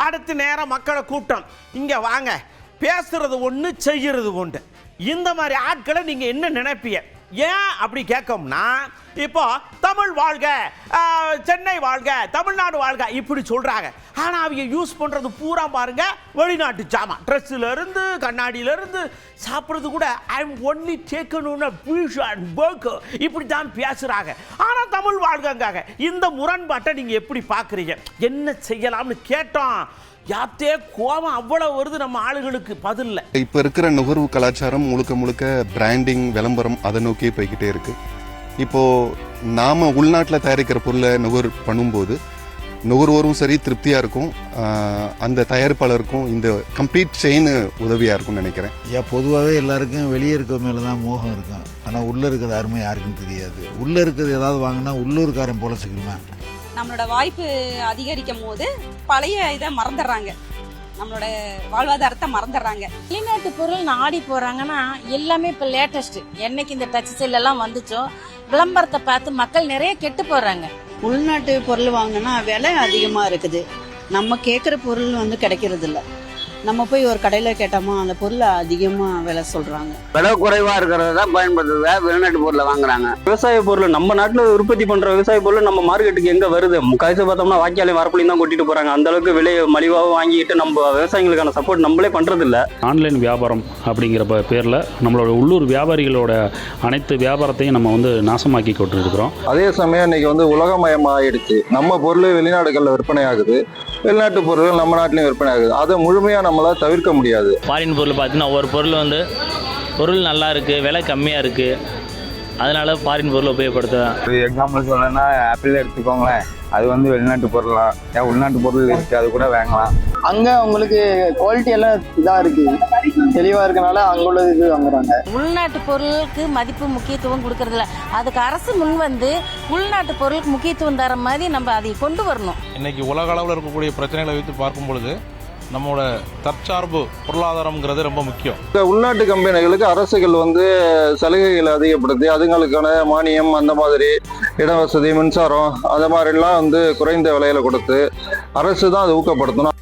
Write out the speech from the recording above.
அடுத்து நேரம் மக்களை கூட்டம் இங்கே வாங்க, பேசுறது ஒன்று செய்கிறது ஒன்று. இந்த மாதிரி ஆட்களை நீங்கள் என்ன நினைப்பீங்க? ஏன் அப்படி கேட்கோம்னா, இப்போ தமிழ் வாழ்க, சென்னை வாழ்க, தமிழ்நாடு வாழ்க இப்படி சொல்றாங்க. ஆனால் அவங்க யூஸ் பண்றது பூரா பாருங்க வெளிநாட்டு சாமான், ட்ரெஸ்ஸில் இருந்து கண்ணாடியில இருந்து சாப்பிட்றது கூட I am only taken pizza and burger இப்படி தான் பேசுறாங்க. ஆனால் தமிழ் வாழ்கங்காக. இந்த முரண்பாட்டை நீங்க எப்படி பார்க்குறீங்க? என்ன செய்யலாம்னு கேட்டோம். யாத்தே கோபம் அவ்வளவு வருது நம்ம ஆளுகளுக்கு. பதில் இப்போ இருக்கிற நுகர்வு கலாச்சாரம் முழுக்க முழுக்க பிராண்டிங், விளம்பரம் அதை நோக்கி போய்கிட்டே இருக்கு. இப்போ நாம உள்நாட்டில் தயாரிக்கிற பொருளை நுகர் பண்ணும்போது நுகர்வோரும் சரி திருப்தியா இருக்கும், அந்த தயாரிப்பாளருக்கும் இந்த கம்ப்ளீட் செயின் உதவியா இருக்கும்னு நினைக்கிறேன். பொதுவாகவே எல்லாருக்கும் வெளியே இருக்க மேலே தான் மோகம் இருக்கும். ஆனால் உள்ளே இருக்கிறது அருமை யாருக்கும் தெரியாது. உள்ளே இருக்கிறது ஏதாவது வாங்கினா உள்ளூர்காரன் போல சிக்கணுமா. நம்மளோட வாய்ப்பு அதிகரிக்கும் போது பழைய இதை மறந்துடுறாங்க, நம்மளோட வாழ்வாதாரத்தை மறந்துடுறாங்க. வெளிநாட்டு பொருள் நாடி போறாங்கன்னா எல்லாமே இப்போ லேட்டஸ்ட். என்னைக்கு இந்த டச் செல் எல்லாம் வந்துச்சோ விளம்பரத்தை பார்த்து மக்கள் நிறைய கெட்டு போறாங்க. உள்நாட்டு பொருள் வாங்கினா விலை அதிகமா இருக்குது. நம்ம கேட்குற பொருள் கிடைக்கிறது இல்லை. நம்ம போய் ஒரு கடையில் கேட்டோமா அந்த பொருளை அதிகமாக விலை சொல்கிறாங்க. விலை குறைவாக இருக்கிறத தான் பயன்படுத்துறத வெளிநாட்டு பொருளை வாங்குறாங்க. விவசாய பொருள் நம்ம நாட்டில் உற்பத்தி பண்ணுற விவசாய பொருள் நம்ம மார்க்கெட்டுக்கு எங்கே வருது? முக்காய்ச்சி பார்த்தோம்னா வாய்க்காலையும் வரப்புலையும் தான் கொட்டிட்டு போகிறாங்க. அந்த அளவுக்கு விலையை மலிவாக வாங்கிட்டு நம்ம விவசாயிகளுக்கான சப்போர்ட் நம்மளே பண்ணுறதில்ல. ஆன்லைன் வியாபாரம் அப்படிங்கிற பேரில் நம்மளோட உள்ளூர் வியாபாரிகளோட அனைத்து வியாபாரத்தையும் நம்ம நாசமாக்கி கொண்டிருக்கிறோம். அதே சமயம் இன்னைக்கு உலகமயமாயிடுச்சு. நம்ம பொருள் வெளிநாடுகளில் விற்பனை ஆகுது, வெளிநாட்டு பொருட்கள் நம்ம நாட்டிலையும் விற்பனை ஆகுது. அதை முழுமையாக நம்மளால் தவிர்க்க முடியாது. ஃபாரின் பொருள் பார்த்தீங்கன்னா ஒவ்வொரு பொருள் நல்லா இருக்குது, விலை கம்மியாக இருக்குது, அதனால ஃபாரின் பொருளை உபயோகப்படுத்துவேன். ஒரு எக்ஸாம்பிள் சொல்லணும்னா ஆப்பிள் எடுத்துக்கோங்களேன், அது உள்நாட்டு பொருளாம். ஏன் உள்நாட்டு பொருள் இருக்குது, அது கூட வாங்கலாம். அங்கே உங்களுக்கு குவாலிட்டி எல்லாம் இதாக இருக்குது, தெளிவாக இருக்கனால அங்கே உள்ளது இது வாங்குறாங்க. உள்நாட்டு பொருளுக்கு மதிப்பு முக்கியத்துவம் கொடுக்கறதில்ல. அதுக்கு அரசு முன் வந்து உள்நாட்டு பொருளுக்கு முக்கியத்துவம் தர மாதிரி நம்ம அதை கொண்டு வரணும். இன்னைக்கு உலக அளவில் இருக்கக்கூடிய பிரச்சனைகளை வைத்து பார்க்கும் பொழுது நம்மளோட தற்சார்பு பொருளாதாரம்ங்கிறது ரொம்ப முக்கியம். உள்நாட்டு கம்பெனிகளுக்கு அரசுகள் சலுகைகளை அதிகப்படுத்தி அதுங்களுக்கான மானியம், அந்த மாதிரி இட வசதி, மின்சாரம் அந்த மாதிரிலாம் குறைந்த விலையில கொடுத்து அரசு தான் அதை ஊக்கப்படுத்தணும்.